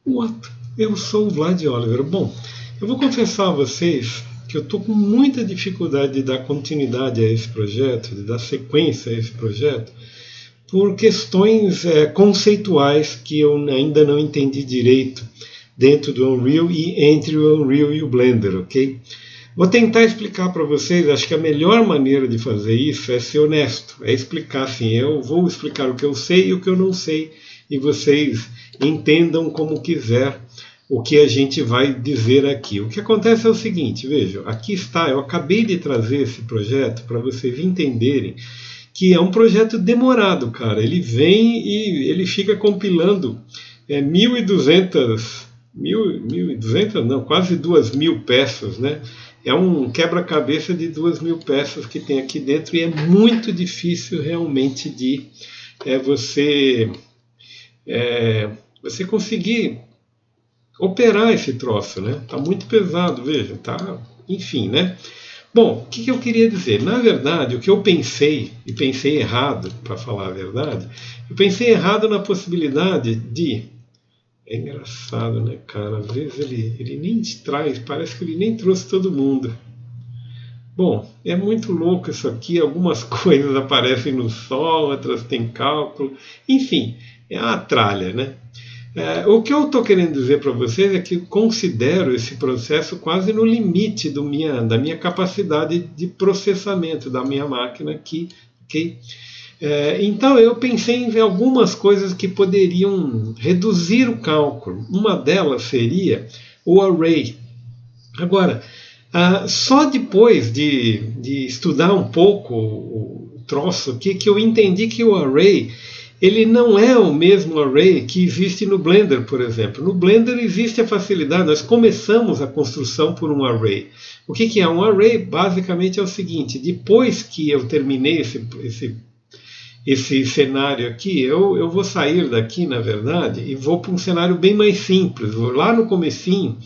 What? Eu sou o Vlad Oliver. Bom, eu vou confessar a vocês que eu estou com muita dificuldade de dar continuidade a esse projeto, de dar sequência a esse projeto, por questões conceituais que eu ainda não entendi direito dentro do Unreal e entre o Unreal e o Blender, ok? Vou tentar explicar para vocês, acho que a melhor maneira de fazer isso é ser honesto, é explicar assim, eu vou explicar o que eu sei e o que eu não sei, e vocês entendam como quiser o que a gente vai dizer aqui. O que acontece é o seguinte, vejam, aqui está, eu acabei de trazer esse projeto para vocês entenderem que é um projeto demorado, cara. Ele vem e ele fica compilando 1.200, 1.200 não, quase 2.000 peças, né? É um quebra-cabeça de 2.000 peças que tem aqui dentro e é muito difícil realmente de você você conseguir operar esse troço, né? Tá muito pesado, veja, tá, enfim, né? Bom, o que eu queria dizer? Na verdade, o que eu pensei, e pensei errado, para falar a verdade, eu pensei errado na possibilidade de. É engraçado, né, cara? Às vezes ele nem traz, parece que ele nem trouxe todo mundo. Bom, é muito louco isso aqui. Algumas coisas aparecem no sol, outras têm cálculo. Enfim, é a tralha, né? O que eu estou querendo dizer para vocês é que considero esse processo quase no limite da minha capacidade de processamento da minha máquina aqui, ok? Então eu pensei em algumas coisas que poderiam reduzir o cálculo. Uma delas seria o array. Agora, só depois de estudar um pouco o troço aqui que eu entendi que o array ele não é o mesmo array que existe no Blender, por exemplo. No Blender existe a facilidade, nós começamos a construção por um array. O que é um array? Basicamente é o seguinte, depois que eu terminei esse cenário aqui, eu vou sair daqui, na verdade, e vou para um cenário bem mais simples. Lá no comecinho,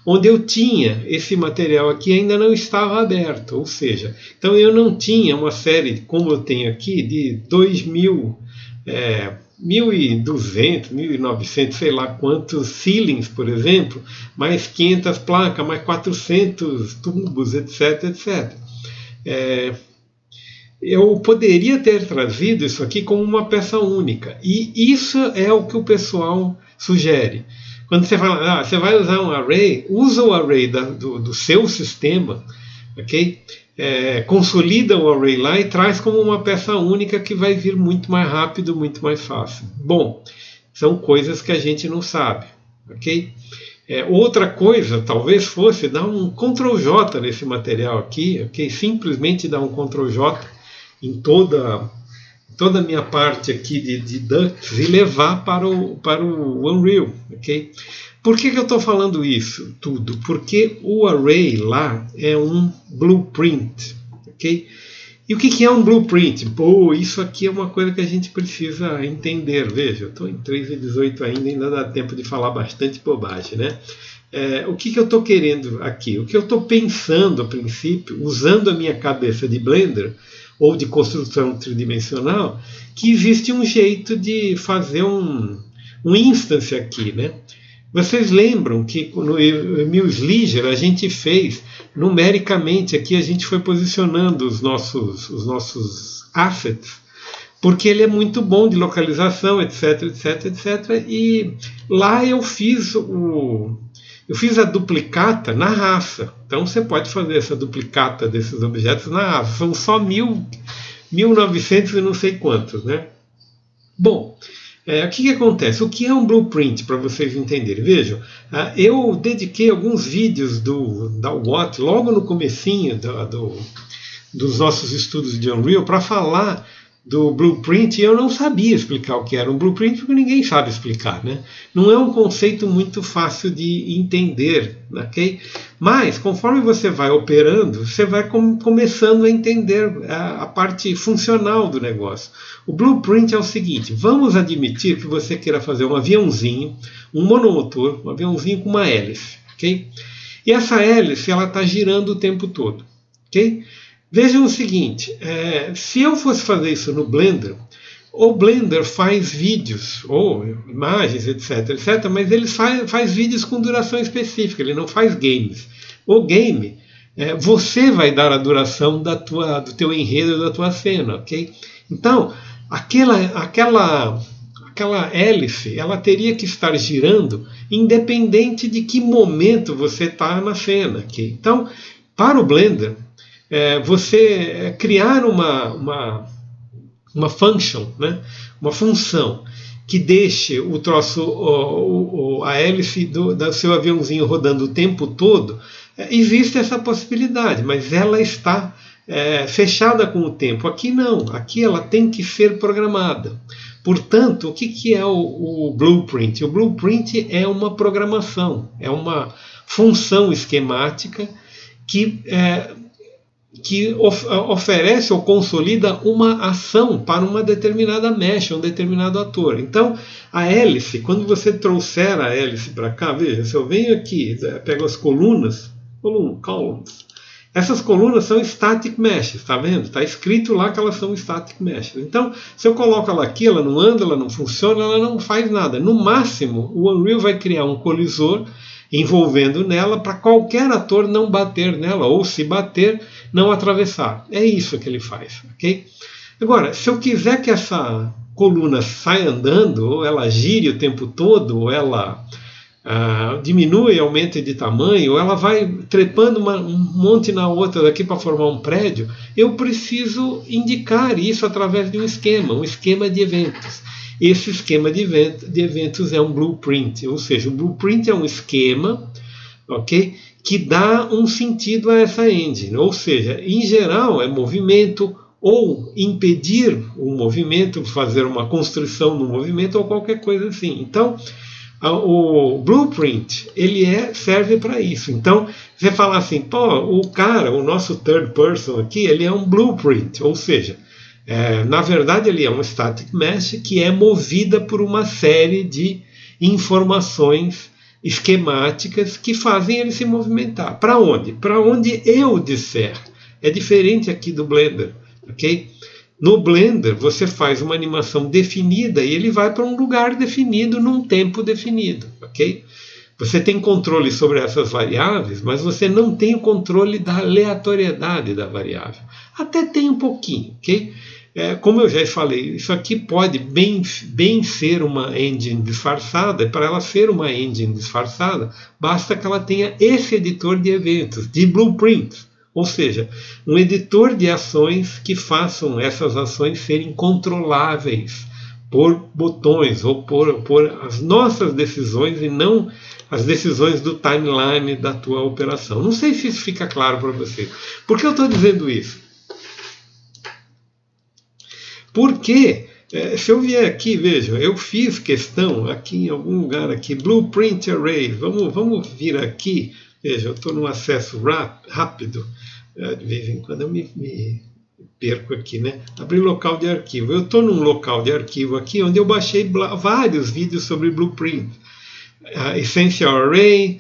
onde eu tinha esse material aqui, ainda não estava aberto. Ou seja, então eu não tinha uma série, como eu tenho aqui, de 2.000, 1.200, 1.900, sei lá quantos ceilings, por exemplo, mais 500 placas, mais 400 tubos, etc, etc. Eu poderia ter trazido isso aqui como uma peça única. E isso é o que o pessoal sugere. Quando você fala, você vai usar um array, usa o array do seu sistema, ok? Consolida o array lá e traz como uma peça única que vai vir muito mais rápido, muito mais fácil. Bom, são coisas que a gente não sabe, ok? Outra coisa talvez fosse dar um Ctrl J nesse material aqui, ok? Simplesmente dar um Ctrl J em toda a minha parte aqui de ducts e levar para o Unreal, ok? Por que eu estou falando isso tudo? Porque o array lá é um blueprint, ok? E o que é um blueprint? Pô, isso aqui é uma coisa que a gente precisa entender. Veja, eu estou em 3:18 ainda dá tempo de falar bastante bobagem, né? O que eu estou querendo aqui? O que eu estou pensando a princípio, usando a minha cabeça de Blender ou de construção tridimensional, que existe um jeito de fazer um instance aqui, né? Vocês lembram que no Emil Sliger a gente fez numericamente aqui, a gente foi posicionando os nossos assets, porque ele é muito bom de localização, etc, etc, etc. E lá eu fiz a duplicata na raça. Então você pode fazer essa duplicata desses objetos na raça. São só 1.900 e não sei quantos, né? Bom, o que acontece? O que é um blueprint, para vocês entenderem? Vejam, eu dediquei alguns vídeos da Watt, logo no comecinho dos nossos estudos de Unreal, para falar do blueprint, e eu não sabia explicar o que era um blueprint, porque ninguém sabe explicar, né? Não é um conceito muito fácil de entender, ok? Mas, conforme você vai operando, você vai começando a entender a parte funcional do negócio. O blueprint é o seguinte, vamos admitir que você queira fazer um aviãozinho, um monomotor, um aviãozinho com uma hélice, ok? E essa hélice, ela está girando o tempo todo, ok? Vejam o seguinte, se eu fosse fazer isso no Blender, O Blender faz vídeos, ou imagens, etc, etc, mas ele faz vídeos com duração específica, ele não faz games. O game, você vai dar a duração do teu enredo, da tua cena, ok? Então, aquela hélice, ela teria que estar girando independente de que momento você está na cena, ok? Então, para o Blender, você criar uma function, né? Uma função que deixe o troço, a hélice do seu aviãozinho rodando o tempo todo, existe essa possibilidade, mas ela está fechada com o tempo. Aqui não, aqui ela tem que ser programada. Portanto, o que é o blueprint? O blueprint é uma programação, é uma função esquemática que oferece ou consolida uma ação para uma determinada mesh, um determinado ator. Então, a hélice, quando você trouxer a hélice para cá, veja, se eu venho aqui, pego as columns, essas colunas são static meshes, está vendo? Está escrito lá que elas são static meshes. Então, se eu coloco ela aqui, ela não anda, ela não funciona, ela não faz nada. No máximo, o Unreal vai criar um colisor envolvendo nela para qualquer ator não bater nela, ou se bater, não atravessar. É isso que ele faz, ok? Agora, se eu quiser que essa coluna saia andando, ou ela gire o tempo todo, ou ela diminui e aumenta de tamanho, ou ela vai trepando um monte na outra daqui para formar um prédio, eu preciso indicar isso através de um esquema de eventos. Esse esquema de eventos é um blueprint, ou seja, o blueprint é um esquema, ok, que dá um sentido a essa engine, ou seja, em geral é movimento, ou impedir o movimento, fazer uma constrição no movimento, ou qualquer coisa assim. Então, o blueprint, ele serve para isso. Então, você fala assim, o nosso third person aqui, ele é um blueprint, ou seja, na verdade ele é um static mesh que é movida por uma série de informações esquemáticas que fazem ele se movimentar. Para onde? Para onde eu disser. É diferente aqui do Blender, ok? No Blender, você faz uma animação definida e ele vai para um lugar definido num tempo definido, ok? Você tem controle sobre essas variáveis, mas você não tem o controle da aleatoriedade da variável. Até tem um pouquinho, ok? Como eu já falei, isso aqui pode bem ser uma engine disfarçada, e para ela ser uma engine disfarçada, basta que ela tenha esse editor de eventos, de blueprints. Ou seja, um editor de ações que façam essas ações serem controláveis por botões ou por as nossas decisões e não as decisões do timeline da tua operação. Não sei se isso fica claro para você. Por que eu estou dizendo isso? Porque, se eu vier aqui, vejam, eu fiz questão aqui em algum lugar aqui, Blueprint Array. Vamos vir aqui. Veja, eu estou num acesso rápido. De vez em quando eu me perco aqui, né? Abrir local de arquivo. Eu estou num local de arquivo aqui onde eu baixei vários vídeos sobre Blueprint. Essential Array,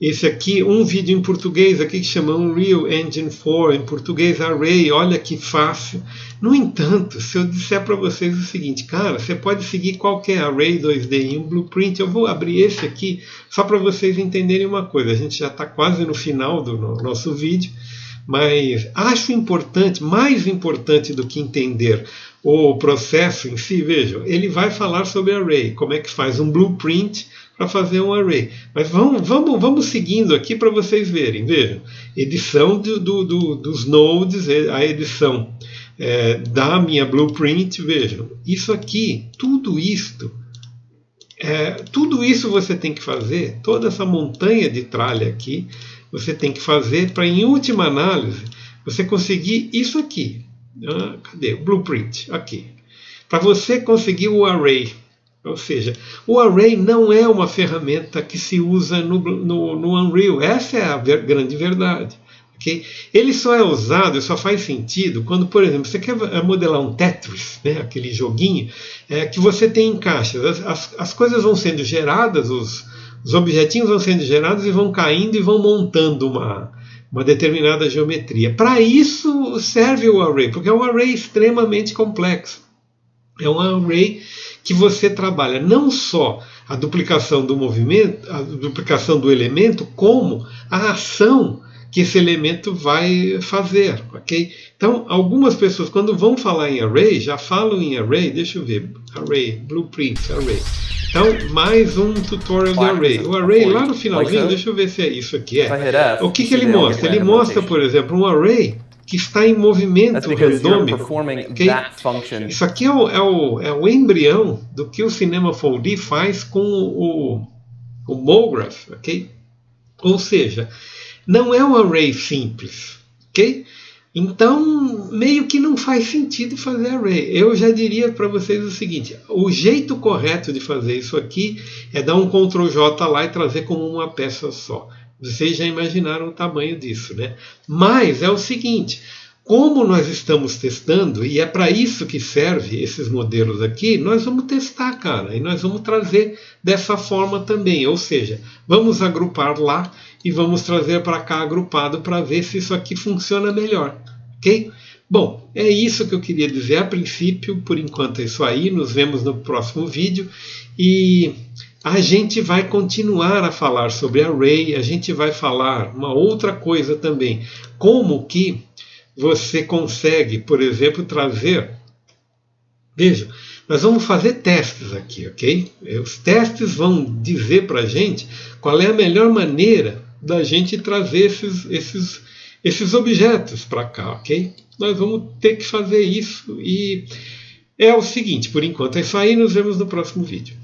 esse aqui, um vídeo em português aqui que chama Unreal Engine 4, em português Array, olha que fácil. No entanto, se eu disser para vocês o seguinte, cara, você pode seguir qualquer Array 2D em um Blueprint, eu vou abrir esse aqui só para vocês entenderem uma coisa. A gente já está quase no final do nosso vídeo, mas acho importante, mais importante do que entender o processo em si, vejam, ele vai falar sobre Array, como é que faz um Blueprint para fazer um array. Mas vamos seguindo aqui para vocês verem. Vejam, edição dos nodes, a edição da minha blueprint. Vejam, isso aqui, tudo isso você tem que fazer, toda essa montanha de tralha aqui, você tem que fazer para, em última análise, você conseguir isso aqui. Cadê? O blueprint, aqui. Para você conseguir o array. Ou seja, o Array não é uma ferramenta que se usa no Unreal. Essa é a grande verdade. Okay? Ele só é usado, só faz sentido quando, por exemplo, você quer modelar um Tetris, né, aquele joguinho, que você tem em caixas. As coisas vão sendo geradas, os objetinhos vão sendo gerados e vão caindo e vão montando uma determinada geometria. Para isso serve o array, porque é um array extremamente complexo. É um array que você trabalha não só a duplicação do movimento, a duplicação do elemento, como a ação que esse elemento vai fazer, ok? Então, algumas pessoas, quando vão falar em array, já falam em array, deixa eu ver, array, blueprint, array. Então, mais um tutorial de array. O array, lá no finalzinho, deixa eu ver se é isso aqui. O que ele mostra? Ele mostra, por exemplo, um array que está em movimento randômico. Okay? Isso aqui é o embrião do que o Cinema 4D faz com o MoGraph. Okay? Ou seja, não é um array simples. Okay? Então, meio que não faz sentido fazer array. Eu já diria para vocês o seguinte, o jeito correto de fazer isso aqui é dar um Ctrl J lá e trazer como uma peça só. Vocês já imaginaram o tamanho disso, né? Mas é o seguinte, como nós estamos testando, e é para isso que serve esses modelos aqui, nós vamos testar, cara, e nós vamos trazer dessa forma também. Ou seja, vamos agrupar lá e vamos trazer para cá agrupado para ver se isso aqui funciona melhor, ok? Bom, é isso que eu queria dizer a princípio, por enquanto é isso aí, nos vemos no próximo vídeo e a gente vai continuar a falar sobre array, a gente vai falar uma outra coisa também, como que você consegue, por exemplo, trazer... Veja, nós vamos fazer testes aqui, ok? Os testes vão dizer para a gente qual é a melhor maneira da gente trazer esses objetos para cá, ok? Nós vamos ter que fazer isso e é o seguinte, por enquanto é isso aí, nos vemos no próximo vídeo.